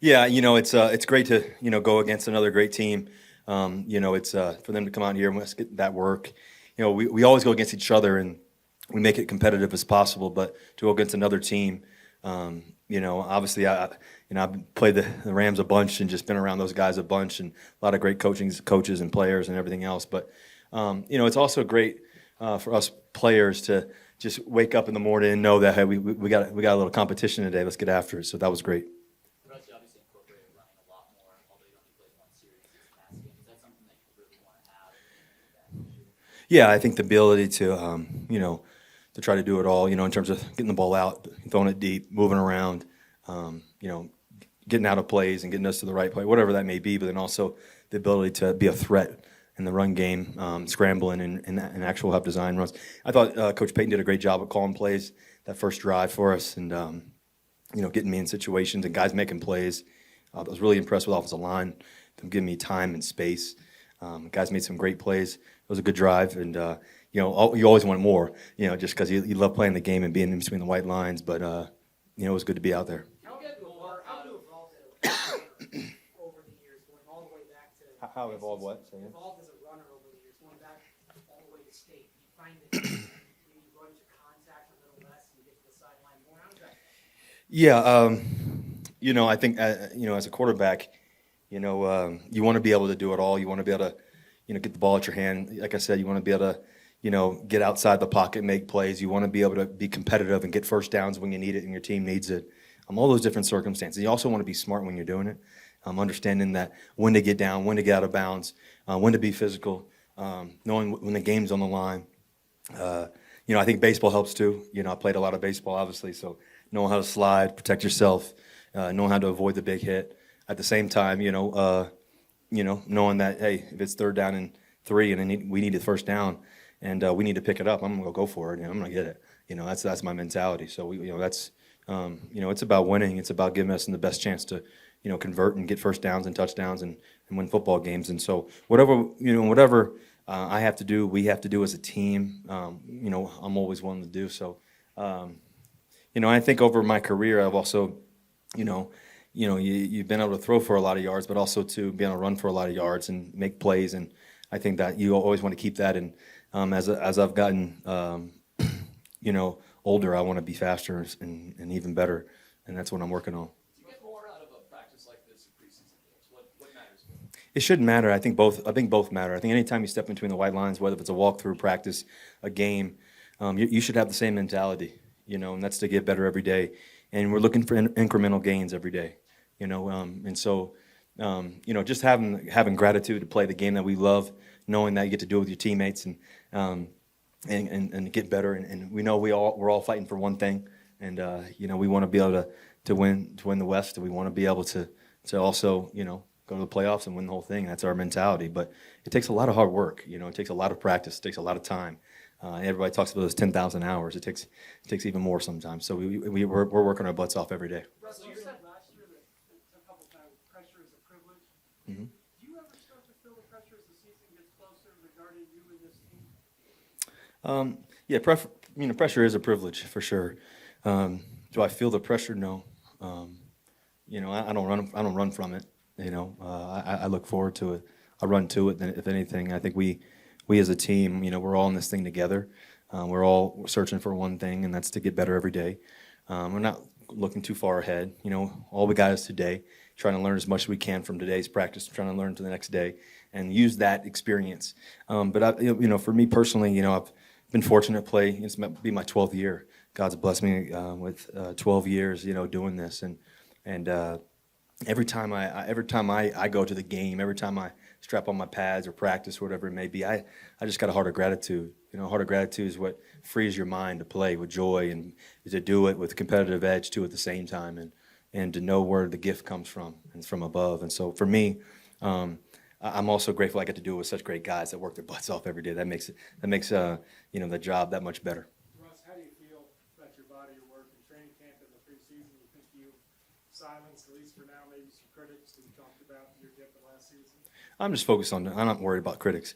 Yeah, it's great to go against another great team. It's for them to come out here and let's get that work. We always go against each other and we make it competitive as possible. But to go against another team, obviously I've played the Rams a bunch and just been around those guys a bunch and a lot of great coaches and players and everything else. But it's also great for us players to just wake up in the morning and know that hey, we got a little competition today. Let's get after it. So that was great. You obviously incorporated running a lot more, although you only played one series this past game. Is that something that you really want to have in that year? Yeah, I think the ability to try to do it all, in terms of getting the ball out, throwing it deep, moving around, getting out of plays and getting us to the right play, whatever that may be, but then also the ability to be a threat in the run game, scrambling and actual have design runs. I thought Coach Payton did a great job of calling plays that first drive for us and, getting me in situations and guys making plays. I was really impressed with offensive line, them giving me time and space. Guys made some great plays. It was a good drive, and you always want more, just because you love playing the game and being in between the white lines. But it was good to be out there. How have you evolved over the years, going all the way back to How evolved what? evolved as a runner over the years, going back all the way to state? Do you find that you run to contact a little less and you get to the sideline more? How does that go? Yeah, I think as a quarterback, you want to be able to do it all. You want to be able to, get the ball at your hand. Like I said, you want to be able to, get outside the pocket, make plays. You want to be able to be competitive and get first downs when you need it and your team needs it. All those different circumstances. You also want to be smart when you're doing it, understanding that when to get down, when to get out of bounds, when to be physical, knowing when the game's on the line. I think baseball helps too. I played a lot of baseball, obviously, so knowing how to slide, protect yourself, knowing how to avoid the big hit. At the same time, knowing that, hey, if it's 3rd down and 3 and we need the first down and we need to pick it up, I'm gonna go for it. I'm gonna get it. That's my mentality. So it's about winning. It's about giving us the best chance to, convert and get first downs and touchdowns and win football games. And so whatever I have to do, we have to do as a team. I'm always willing to do so. I think over my career, I've also, you've been able to throw for a lot of yards, but also to be able to run for a lot of yards and make plays. And I think that you always want to keep that. And as I've gotten, older, I want to be faster and even better. And that's what I'm working on. Do you get more out of a practice like this in preseason games? What matters more? It shouldn't matter. I think both matter. I think anytime you step between the white lines, whether it's a walkthrough practice, a game, you should have the same mentality, and that's to get better every day. And we're looking for incremental gains every day, and so, just having gratitude to play the game that we love, knowing that you get to do it with your teammates and get better. And we know we're all fighting for one thing, and we want to be able to win the West. And we want to be able to also go to the playoffs and win the whole thing. That's our mentality. But it takes a lot of hard work. It takes a lot of practice. It takes a lot of time. Everybody talks about those 10,000 hours. It takes even more sometimes. So we're working our butts off every day. Russell, you said last year that a couple times pressure is a privilege. Mm-hmm. Do you ever start to feel the pressure as the season gets closer regarding you and this team? Yeah, pressure is a privilege for sure. Do I feel the pressure? No. I don't run from it. I look forward to it. I run to it. If anything, I think we as a team, we're all in this thing together. We're all searching for one thing, and that's to get better every day. We're not looking too far ahead. All we got is today. Trying to learn as much as we can from today's practice. Trying to learn to the next day, and use that experience. But for me personally, I've been fortunate to play. It's be my 12th year. God's blessed me with 12 years, doing this, and every time I go to the game, every time I strap on my pads or practice, or whatever it may be, I just got a heart of gratitude. A heart of gratitude is what frees your mind to play with joy and to do it with competitive edge too at the same time, and to know where the gift comes from, and it's from above. And so for me, I'm also grateful I get to do it with such great guys that work their butts off every day. That makes the job that much better. Russ, how do you feel about your body of work in training camp in the preseason? You think you silenced, at least for now, maybe some critics that you talked about your dip last season? I'm just focused on. I'm not worried about critics.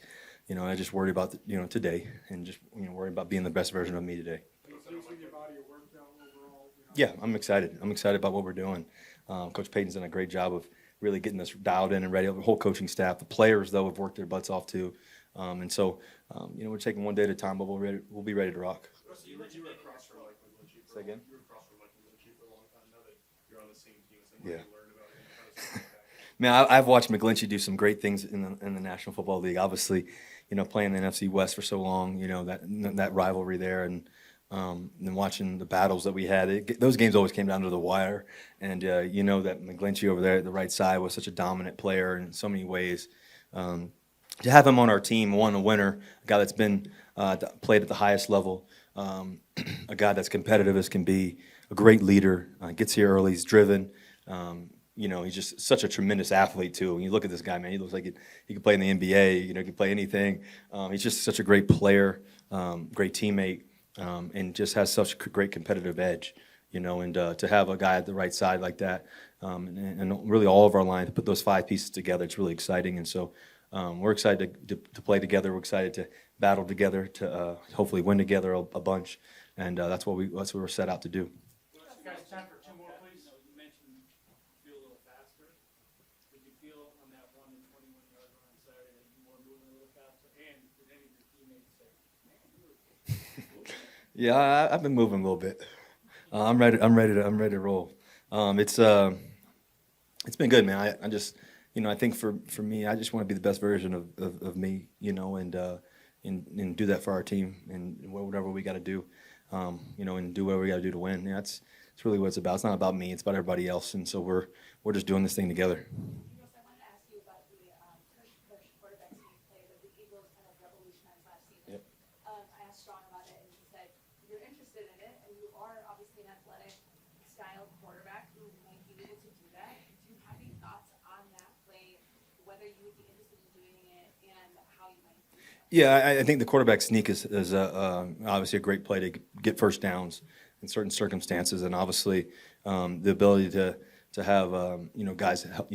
I just worry about today, and just worry about being the best version of me today. Are you pleased with your body of work though overall? Yeah, I'm excited. I'm excited about what we're doing. Coach Payton's done a great job of really getting us dialed in and ready. The whole coaching staff, the players, though, have worked their butts off too. And so, we're taking one day at a time, but we'll be ready to rock. Russ, you were across from Mike McGlinchey for Say again? You were across from Mike McGlinchey for a long time. Now that you're on the same team, so Yeah. you learned about him. How does that impact? Man, I've watched McGlinchey do some great things in the National Football League. Obviously, playing the NFC West for so long, that rivalry there, and then watching the battles that we had. Those games always came down to the wire, and that McGlinchey over there at the right side was such a dominant player in so many ways. To have him on our team, a winner, a guy that's been played at the highest level, a guy that's competitive as can be, a great leader, gets here early, he's driven. He's just such a tremendous athlete too. When you look at this guy, man, he looks like he could play in the NBA. He could play anything. He's just such a great player, great teammate, and just has such a great competitive edge. And to have a guy at the right side like that, and really all of our line to put those 5 pieces together, it's really exciting. And so we're excited to play together. We're excited to battle together, to hopefully win together a bunch, and that's what we're set out to do. Guys, time for 2 more, please. You mentioned you feel a little faster. Did you feel on that run, the 21-yard run on Saturday, that you were moving a little faster? And did any of your teammates say, man, you were Yeah, I've been moving a little bit. I'm ready to roll. It's been good, man. I just, I think for me, I just want to be the best version of me, and do that for our team and whatever we got to do, and do whatever we got to do to win. Yeah, it's really what it's about. It's not about me. It's about everybody else. And so we're just doing this thing together. Russ, I wanted to ask you about the quarterbacks you played that the Eagles kind of revolutionized last season. Yep. I asked Sean about it, and he said you're interested in it, and you are obviously an athletic style quarterback who might be able to do that. Do you have any thoughts on that play, whether you would be interested in doing it, and how you might do that? Yeah, I think the quarterback sneak is obviously a great play to get first downs in certain circumstances, and obviously the ability to have guys that help,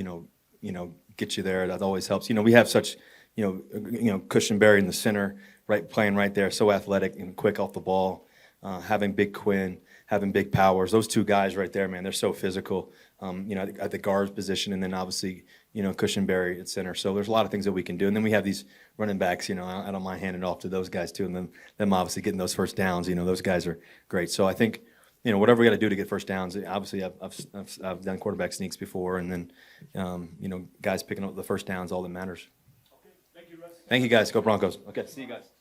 get you there. That always helps. We have such Cushionberry in the center, right, playing right there, so athletic and quick off the ball. Having Big Quinn, having Big Powers, those 2 guys right there, man, they're so physical. At the guard position, and then obviously Cushionberry at center. So there's a lot of things that we can do, and then we have these running backs. I don't mind handing it off to those guys too, and them obviously getting those first downs. Those guys are great. So I think whatever we got to do to get first downs. Obviously, I've done quarterback sneaks before, and then guys picking up the first downs, all that matters. Okay, thank you, Russ. Thank you guys. Go Broncos. Okay, see you guys.